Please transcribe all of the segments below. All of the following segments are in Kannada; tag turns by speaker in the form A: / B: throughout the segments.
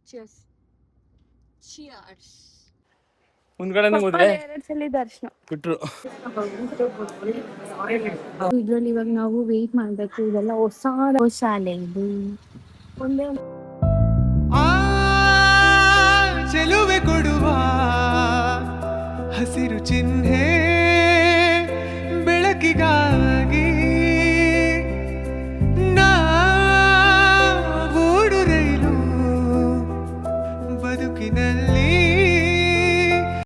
A: Cheers. Cheers.
B: ಮುಂದ್ಗಡೆನೆ ಹೋದ್ರೆ
A: ಎರಡು ಸಲ ದರ್ಶನ
B: ಬಿಟ್ರು.
A: ಇದ್ರಲ್ಲಿ ಇವಾಗ ನಾವು ವೇಟ್ ಮಾಡ್ಬೇಕು. ಇದೆಲ್ಲ ಹೊಸ ಶಾಲೆ ಇದು. ಒಂದೇ
B: ಆ ಚೆಲುವೆ ಕೊಡುವ ಹಸಿರು ಚಿಹ್ನೆ ಬೆಳಕಿಗಾಗಿ ನಾವೂಡು ರೈಲು ಬದುಕಿನಲ್ಲಿ.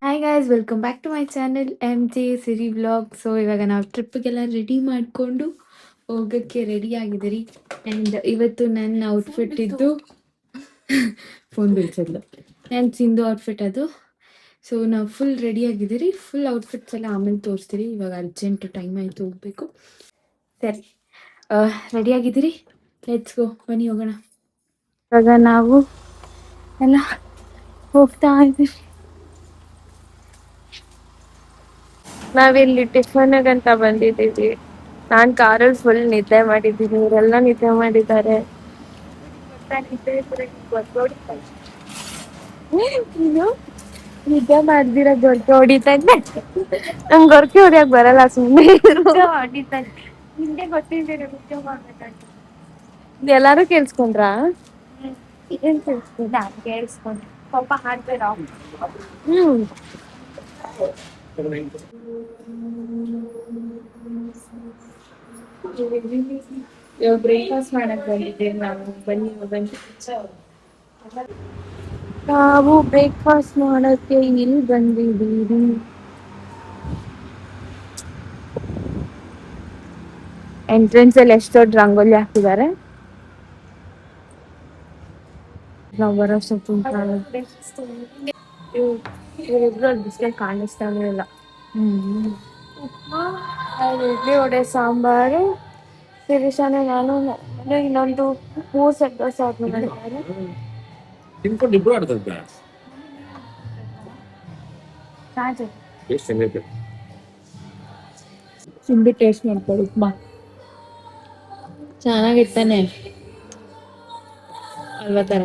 A: Hi guys, welcome back to my channel MJ Siri vlog. So ಇವಾಗ ನಾವು ಟ್ರಿಪ್ಗೆಲ್ಲ ರೆಡಿ ಮಾಡಿಕೊಂಡು ಹೋಗೋಕ್ಕೆ ರೆಡಿ ಆಗಿದ್ದೀರಿ. ಆ್ಯಂಡ್ ಇವತ್ತು ನನ್ನ ಔಟ್ಫಿಟ್ ಇದ್ದು ಫೋನ್ ಬೀಳ್ಸೋದು ನನ್ನ ಸಿಂಧು ಔಟ್ಫಿಟ್ ಅದು. ಸೊ ನಾವು ಫುಲ್ ರೆಡಿ ಆಗಿದ್ದೀರಿ. ಫುಲ್ ಔಟ್ಫಿಟ್ಸ್ ಎಲ್ಲ ಆಮೇಲೆ ತೋರಿಸ್ತೀರಿ. ಇವಾಗ ಅರ್ಜೆಂಟ್ ಟೈಮ್ ಆಯಿತು ಹೋಗ್ಬೇಕು. ಸರಿ, ರೆಡಿ ಆಗಿದ್ದೀರಿ? ಲೆಟ್ಸ್ ಗೋ, ಬನ್ನಿ ಹೋಗೋಣ. ಇವಾಗ ನಾವು ಎಲ್ಲ ಹೋಗ್ತಾ ಇದ್ದೀವಿ. ನಾವಿಲ್ಲಿ ಟಿಫನ್ಗಂತ ಬಂದಿದ್ದೀವಿ. ನಾನು ಕಾರಲ್ಲಿ ಫುಲ್ ನಿದ್ದೆ ಮಾಡಿದ್ದೀನಿ, ಇವರೆಲ್ಲ ನಿದ್ದೆ ಮಾಡಿದ್ದಾರೆ. ನೀನು ನಿದ್ದೆ ಮಾಡ್ದಿರ ಗೊರಕೆ ಹೊಡಿತಾ ಇದ್ದೆ. ನಂಗೆ ಗೊರಕೆ ಹೊಡಿಯಕ್ ಬರಲ್ಲ, ಸುಮ್ಮನೆ ಹೊಡಿತಾನೆ. ನಿಂಗೆ ಗೊತ್ತಿದ್ದೀರ ನಿದ್ದೆ ಮಾಡ್ಬೇಕಂತ. ಎಲ್ಲಾರು ಕೇಳಿಸ್ಕೊಂಡ್ರಾ? ಏನ್ ಕೇಳಿಸ್ಕೊಂಡ್? ನಾನು ಕೇಳಿಸ್ಕೊಂಡೆ. ಪಾಪ ಹಾಡ್ಬೇಡ. ಇವಾಗ ಬ್ರೇಕ್ಫಾಸ್ಟ್ ಮಾಡಕ್ ಬಂದಿದ್ದೇವೆ ನಾವು. ಬನ್ನಿ ಬನ್ನಿ. ನಾವು ಬ್ರೇಕ್ಫಾಸ್ಟ್ ಮಾಡೋಕ್ಕೆ ಇಲ್ಲಿ ಬಂದಿದ್ದೀವಿ. ಎಂಟ್ರೆನ್ಸ್ ಅಲ್ಲಿ ಎಷ್ಟು ದೊಡ್ಡ ರಂಗೋಲಿ ಹಾಕಿದ್ದಾರೆ. ನಾವು ಬರೋ ಇವರಿಬ್ರು ಬಿಸಿಲು ಕಾಣಿಸ್ತಾನೆ ಇಲ್ಲ. ಇಡ್ಲಿ ವಡೆ ಸಾಂಬಾರು ಶಿರೀಷಾನೆ ನಾನು ಇನ್ನೊಂದು 3 ಸೆಟ್ ದೋಸೆ ಆದ್ಮೇಲೆ ಮಾಡಿದ್ದಾರೆ.
C: ತಿನ್ಕೊಂಡು ಇಬ್ರು ಆಡ್ತದ
A: ತಿಂದು ಟೇಸ್ಟ್ ಮಾಡ್ಕೊಳ್ಳಿ. ಉಪ್ಮಾ ಚೆನ್ನಾಗಿರ್ತಾನೆ ಅಲ್ವಾ ತರ.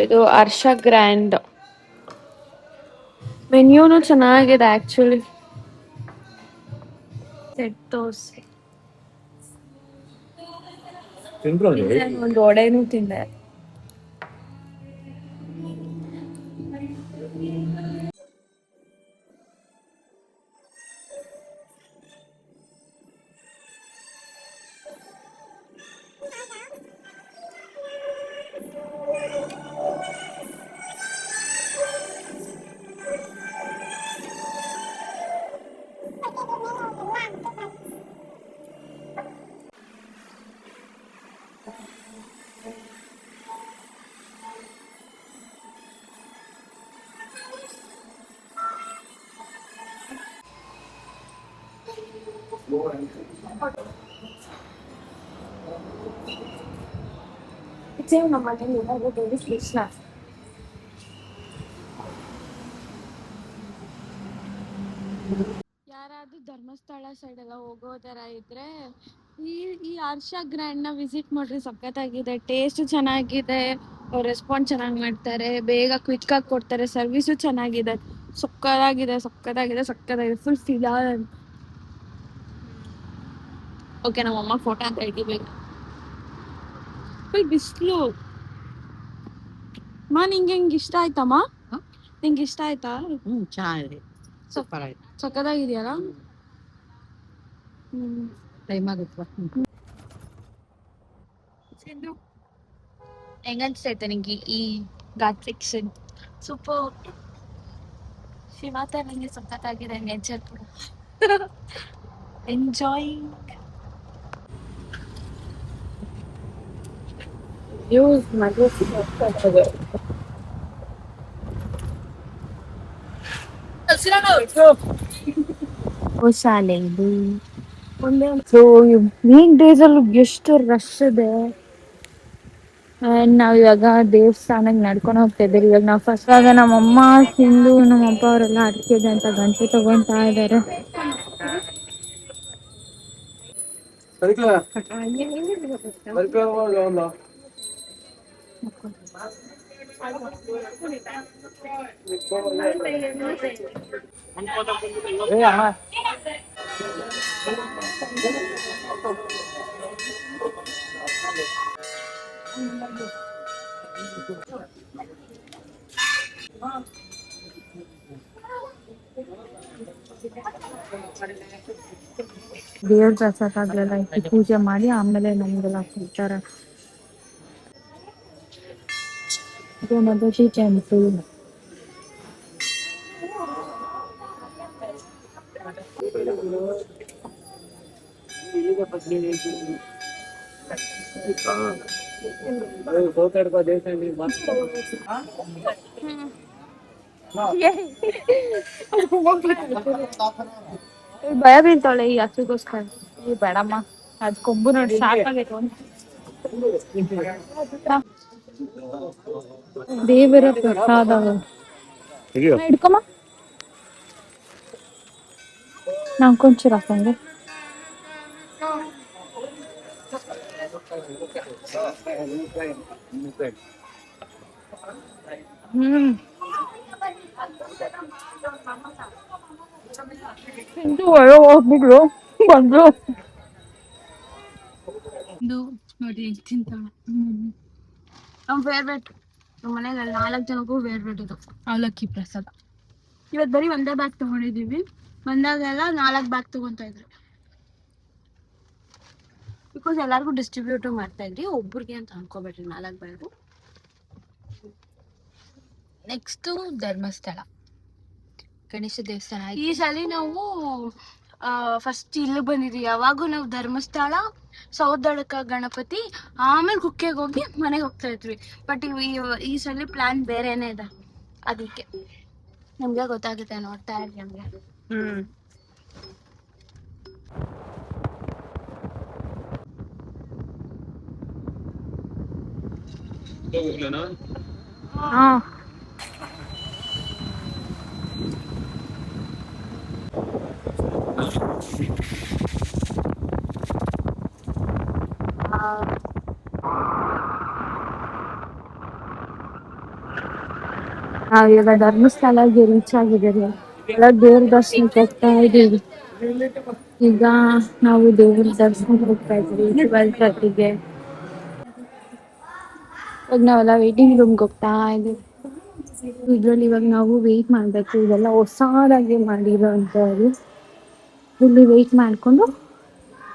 A: ಇದು ಹರ್ಷ ಗ್ರ್ಯಾಂಡ್ ಮೆನ್ಯೂನು ಚೆನ್ನಾಗಿದೆ ಆಕ್ಚುಲಿ. ಸೆಟ್ ದೋಸೆ, ಒಂದು ವಡೆನೂ ತಿಂದೆ. ನಮ್ಮ ಮನೇಲಿ ಕೃಷ್ಣ ಯಾರಾದ್ರೂ ಧರ್ಮಸ್ಥಳ ಸೈಡ್ ಎಲ್ಲ ಹೋಗೋ ತರ ಇದ್ರೆ ಈ ಹರ್ಷ ಗ್ರ್ಯಾಂಡ್ ನ ವಿಸಿಟ್ ಮಾಡ್ರಿ. ಸಖತ್ತಾಗಿದೆ, ಟೇಸ್ಟ್ ಚೆನ್ನಾಗಿದೆ, ಅವ್ರ ರೆಸ್ಪಾನ್ಸ್ ಚೆನ್ನಾಗಿ ಮಾಡ್ತಾರೆ, ಬೇಗ ಕ್ವಿಕ್ ಆಗಿ ಕೊಡ್ತಾರೆ, ಸರ್ವಿಸು ಚೆನ್ನಾಗಿದೆ. ಸಕ್ಕತ್ತಾಗಿದೆ ಸಕ್ಕತ್ತಾಗಿದೆ ಸಕ್ಕತ್ತಾಗಿದೆ, ಫುಲ್ ಫಿಲ್. ಓಕೆ, ನಮ್ಮಮ್ಮ ಫೋಟೋ ಅಂತ ಇಟ್ಟಿಬೇಕು. ಫುಲ್ ಬಿಸಿಲು. ನಿಂಗೆ ಹೆಂಗ್ ಇಷ್ಟ ಆಯ್ತಮ್ಮ? ನಿಂಗೆ ಇಷ್ಟ ಆಯ್ತಾ?
D: ಚೆನ್ನಾಗಿದೆ, ಸೂಪರ್ ಆಯ್ತು,
A: ಸಕ್ಕತ್ತಾಗಿದೆಯಲ್ಲ.
D: ಟೈಮ್ ಆಗುತ್ತೆ.
A: ಸಿಂಧು, ಹೆಂಗ ಅನ್ಸ್ತೈತೆ ನಿಂಗೆ ಈ ಘಾಟ್ ಸೆಕ್ಷನ್? ಸೂಪರ್. ಶಿವಾತ ನಂಗೆ ಸಖತ್ತಾಗಿದೆ, ನೇಚರ್ ಕೂಡ ಎಂಜಾಯಿಂಗ್. ಯೂಸ್ ಮಾಡಿ ಶಾಲೆ ಇದು. ಸೊ ವೀಕ್ ಡೇಸ್ ಅಲ್ಲಿ ಎಷ್ಟು ರಶ್ ಇದೆ. ನಾವ್ ಇವಾಗ ದೇವಸ್ಥಾನಕ್ಕೆ ನಡ್ಕೊಂಡು ಹೋಗ್ತಾ ಇದ್ದೀವಿ. ಇವಾಗ ನಾವು ಫಸ್ಟ್ ಆಗ ನಮ್ಮಮ್ಮ ಸಿಂಧು ನಮ್ಮಪ್ಪ ಅವರೆಲ್ಲ ಅಡಿಕೆದೆ ಅಂತ ಗಂಟೆ ತಗೊಂತಾ ಇದ್ದಾರೆ. ದೇವ್ರ ಪ್ರಸಾದ ಆಗ್ಲೆಲ್ಲ ಇಟ್ಟು ಪೂಜೆ ಮಾಡಿ ಆಮೇಲೆ ನಮ್ಗೆಲ್ಲ ಕೊಡ್ತಾರೆ. ಗಣಪತಿ ಟೆಂಪಲ್. ಭಯ ಬೀಳ್ತಾಳೆ ಈ ಹಸುಗೋಸ್ಕರ. ಈ ಬೇಡಮ್ಮ, ಅದ್ ಕೊಂಬು ನೋಡಿ ಸಾಕಾಗೈತೆ. ದೇವರ ಪ್ರಸಾದ ಹಿಡ್ಕೊಮ್ಮ, ನಾನ್ ಕೊಂಚೂರು ಹಾಕಂಗೆ. ಇದು ಒಳ್ಳೆ ಹೋಗ್ಬಿಟ್ರು ಬಂದ್ರು. ನೋಡಿ ತಿಂತಾಳ. ನಮ್ಮ ಫೇವ್ರೇಟ್. ನಮ್ಮ ಮನೆಗೆ 4 ಜನಕ್ಕೂ ಫೇವ್ರೇಟ್ ಇದು ಅವಲಕ್ಕಿ ಪ್ರಸಾದ. ಇವತ್ತು ಬರೀ ಒಂದೇ ಬ್ಯಾಗ್ ತಗೊಂಡಿದ್ದೀವಿ. ಬಂದಾಗೆಲ್ಲ 4 ಬ್ಯಾಗ್ ತಗೊಂತ ಇದ್ರಿ. ಬಿಕಾಸ್ ಎಲ್ಲರಿಗೂ ಡಿಸ್ಟ್ರಿಬ್ಯೂಟ್ ಮಾಡ್ತಾ ಇದ್ರಿ, ಒಬ್ರಿಗೆ ಅಂತ ಅನ್ಕೋಬೇಡ್ರಿ 4 ಬ್ಯಾಗು. ನೆಕ್ಸ್ಟು ಧರ್ಮಸ್ಥಳ ಗಣೇಶ ದೇವಸ್ಥಾನ. ಈ ಸಲ ನಾವು ಫಸ್ಟ್ ಇಲ್ಲಿ ಬಂದಿದ್ವಿ. ಯಾವಾಗೂ ನಾವು ಧರ್ಮಸ್ಥಳ, ಸೌದಳಕ ಗಣಪತಿ, ಆಮೇಲೆ ಕುಕ್ಕೆಗೆ ಹೋಗಿ ಮನೆಗೆ ಹೋಗ್ತಾ ಇದ್ವಿ. ಬಟ್ ಈ ಸಲ ಪ್ಲಾನ್ ಬೇರೆನೇ ಇದೆ. ಅದಕ್ಕೆ ನಮ್ಗೆ ಗೊತ್ತಾಗುತ್ತೆ, ನೋಡ್ತಾ ಇರ್ಲಿ ನಮ್ಗೆ. ಹಾ, ನಾವಿವಾಗ ಧರ್ಮಸ್ಥಳಗೆ ರೀಚ್ ಆಗಿದ್ದೀವಿ. ಎಲ್ಲ ದೇವ್ರ ದರ್ಶನಕ್ಕೆ ಹೋಗ್ತಾ ಇದ್ದೀವಿ. ಈಗ ನಾವು ದೇವ್ರ ದರ್ಶನಕ್ಕೆ ಹೋಗ್ತಾ ಇದ್ದೀವಿ 12:30ಗೆ. ಇವಾಗ ನಾವೆಲ್ಲ ವೇಟಿಂಗ್ ರೂಮ್ಗೆ ಹೋಗ್ತಾ ಇದ್ದೀವಿ. ಇದ್ರಲ್ಲಿ ಇವಾಗ ನಾವು ವೆಯ್ಟ್ ಮಾಡ್ಬೇಕು. ಇದೆಲ್ಲ ಹೊಸದಾಗಿ ಮಾಡಿರೋ ಅಂಥವ್ರು. ಇಲ್ಲಿ ವೆಯ್ಟ್ ಮಾಡಿಕೊಂಡು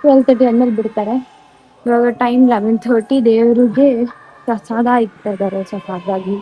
A: 12:30 ಆದ್ಮೇಲೆ ಬಿಡ್ತಾರೆ. ಇವಾಗ ಟೈಮ್ 11:30. ದೇವರಿಗೆ ಪ್ರಸಾದ ಇಕ್ತಾ ಇದ್ದಾರೆ ಹೊಸದಾಗಿ.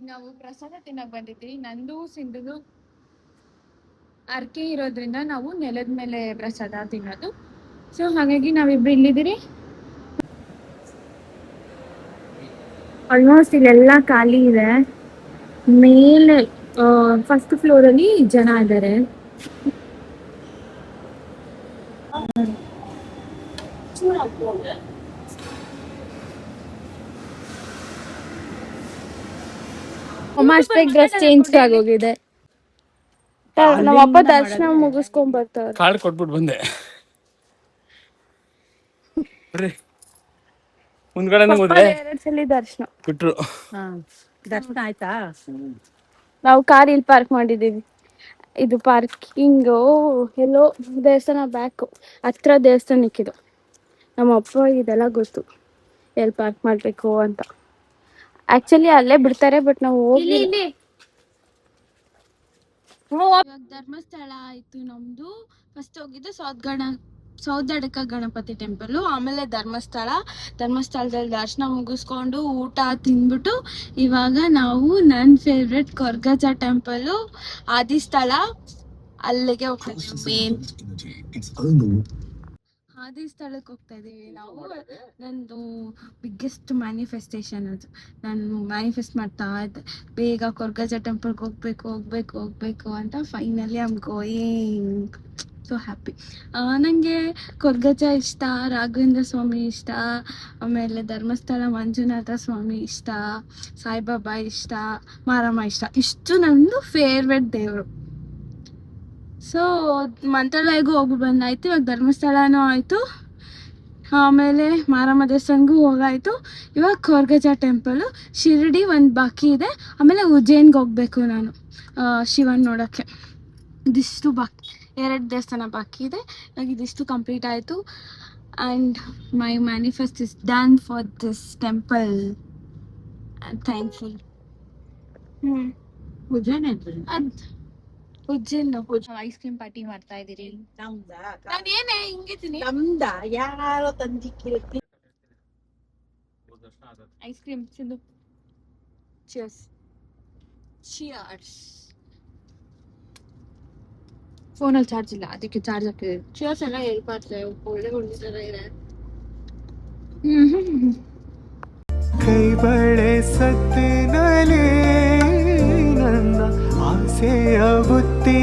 A: ನಾವು ಪ್ರಸಾದ ತಿನ್ನಕ್ ಬಂದಿದ್ವಿ. ನಂದು ಸಿಂಧುದು ಅರ್ಕೆ ಇರೋದ್ರಿಂದ ನಾವು ನೆಲದ ಮೇಲೆ ಪ್ರಸಾದ ತಿನ್ನೋದು. ಸೊ ಹಾಗಾಗಿ ನಾವಿಬ್ರು ಇಲ್ಲಿದ್ದೀರಿ. ಆಲ್ಮೋಸ್ಟ್ ಇಲ್ಲೆಲ್ಲ ಖಾಲಿ ಇದೆ. ಮೇಲೆ ಫಸ್ಟ್ ಫ್ಲೋರ್ ಅಲ್ಲಿ ಜನ ಇದ್ದಾರೆ. ಡ್ರೆಸ್ ಚೇಂಜ್ ಆಗೋಗಿದೆ. ನಮ್ಮ ಅಪ್ಪ ದರ್ಶನ ಮುಗಿಸ್ಕೊಂಡ್ ಬರ್ತಾರೆ.
C: ಕಾರ್ಡ್ ಕೊಟ್ಬಿಟ್ಟು ಬಂದೆ. ಮುಂದ್ಗಡೆ
A: ದರ್ಶನ
C: ಬಿಟ್ರು.
D: ದರ್ಶನ ಆಯ್ತಾ?
A: ನಾವು ಕಾರ್ ಇಲ್ಲಿ ಪಾರ್ಕ್ ಮಾಡಿದೀವಿ. ಇದು ಪಾರ್ಕಿಂಗ್ ಎಲ್ಲೋ ದೇವಸ್ಥಾನ ಬ್ಯಾಕ್ ಹತ್ರ ದೇವಸ್ಥಾನಕ್ಕಿದು. ನಮ್ಮ ಅಪ್ಪ ಇದೆಲ್ಲ ಗೊತ್ತು ಎಲ್ಲಿ ಪಾರ್ಕ್ ಮಾಡ್ಬೇಕು ಅಂತ. ಆಕ್ಚುಲಿ ಅಲ್ಲೇ ಬಿಡ್ತಾರೆ, ಬಟ್ ನಾವು ಹೋಗಿ ಧರ್ಮಸ್ಥಳ ಆಯ್ತು ನಮ್ದು. ಫಸ್ಟ್ ಹೋಗಿದ್ದು ಸೌದಡಕ ಗಣಪತಿ ಟೆಂಪಲ್ಲು, ಆಮೇಲೆ ಧರ್ಮಸ್ಥಳದಲ್ಲಿ ದರ್ಶನ ಮುಗಿಸ್ಕೊಂಡು ಊಟ ತಿಂದ್ಬಿಟ್ಟು ಇವಾಗ ನಾವು ನನ್ನ ಫೇವ್ರೆಟ್ ಕೊರ್ಗಜ್ಜ ಟೆಂಪಲ್ಲು ಆದಿಸ್ಥಳ ಅಲ್ಲಿಗೆ ಹೋಗ್ತಾ ಇದ್ದೀವಿ. ಮೇನ್ ಆದಿಸ್ಥಳಕ್ಕೆ ಹೋಗ್ತಾ ಇದ್ದೀವಿ ನಾವು. ನಂದು ಬಿಗ್ಗೆಸ್ಟ್ ಮ್ಯಾನಿಫೆಸ್ಟೇಷನ್ ಅದು. ನಾನು ಮ್ಯಾನಿಫೆಸ್ಟ್ ಮಾಡ್ತಾ ಇದ್ದೆ ಬೇಗ ಕೊರ್ಗಜ್ಜ ಟೆಂಪಲ್ಗೆ ಹೋಗ್ಬೇಕು ಅಂತ. Finally I am going. So happy. ನನಗೆ ಕೊರ್ಗಜ್ಜ ಇಷ್ಟ, ರಾಘವೇಂದ್ರ ಸ್ವಾಮಿ ಇಷ್ಟ, ಆಮೇಲೆ ಧರ್ಮಸ್ಥಳ ಮಂಜುನಾಥ ಸ್ವಾಮಿ ಇಷ್ಟ, ಸಾಯಿಬಾಬಾ ಇಷ್ಟ, ಮಾರಮ್ಮ ಇಷ್ಟ. ಇಷ್ಟು ನಂದು ಫೇವ್ರೆಟ್ ದೇವರು. ಸೊ ಮಂತ್ರಾಲಯಗೂ ಹೋಗಿ ಬಂದಾಯ್ತು. ಇವಾಗ ಧರ್ಮಸ್ಥಳನೂ ಆಯಿತು, ಆಮೇಲೆ ಮಾರಮ್ಮ ದೇವಸ್ಥಾನಗೂ ಹೋಗಾಯಿತು. ಇವಾಗ ಕೊರ್ಗಜ್ಜ ಟೆಂಪಲು, ಶಿರಡಿ ಒಂದು ಬಾಕಿ ಇದೆ, ಆಮೇಲೆ ಉಜ್ಜೈನ್ಗೆ ಹೋಗ್ಬೇಕು ನಾನು ಶಿವನ್ ನೋಡೋಕ್ಕೆ. ಇದಿಷ್ಟು ಬಾಕಿ, 2 ದೇವಸ್ಥಾನ ಬಾಕಿ ಇದೆ. ಇವಾಗ ಇದಿಷ್ಟು ಕಂಪ್ಲೀಟ್ ಆಯಿತು. And my manifest is done for this temple. I am thankful. Ujjain ice cream party ಮಾಡ್ತಾ ಇದ್ದೀರಿ. ನಾನು ಏನೇ ಹಿಂಗಿದ್ದೀನಿ,
D: ನಮ್ದ ಯಾರೋ ತಂದಿಕ್ಕಿರತ್ತಿ
A: ice cream Sindhu. Cheers. Cheers. ಫೋನಲ್ಲಿ ಚಾರ್ಜ್ ಇಲ್ಲ, ಅದಕ್ಕೆ ಚಾರ್ಜ್ ಹಾಕಿದೆ. ಚಿಯರ್ಸ್ ಎಲ್ಲ ಹೇಳ್ಬಾರ್ದು, ಒಳ್ಳೆ ಥರ ಇದೆ.
B: ಕೈ ಬಳೆ ಸತ್ತಿನಲೇ ನನ್ನ ಆಸೆಯ ಬುತ್ತಿ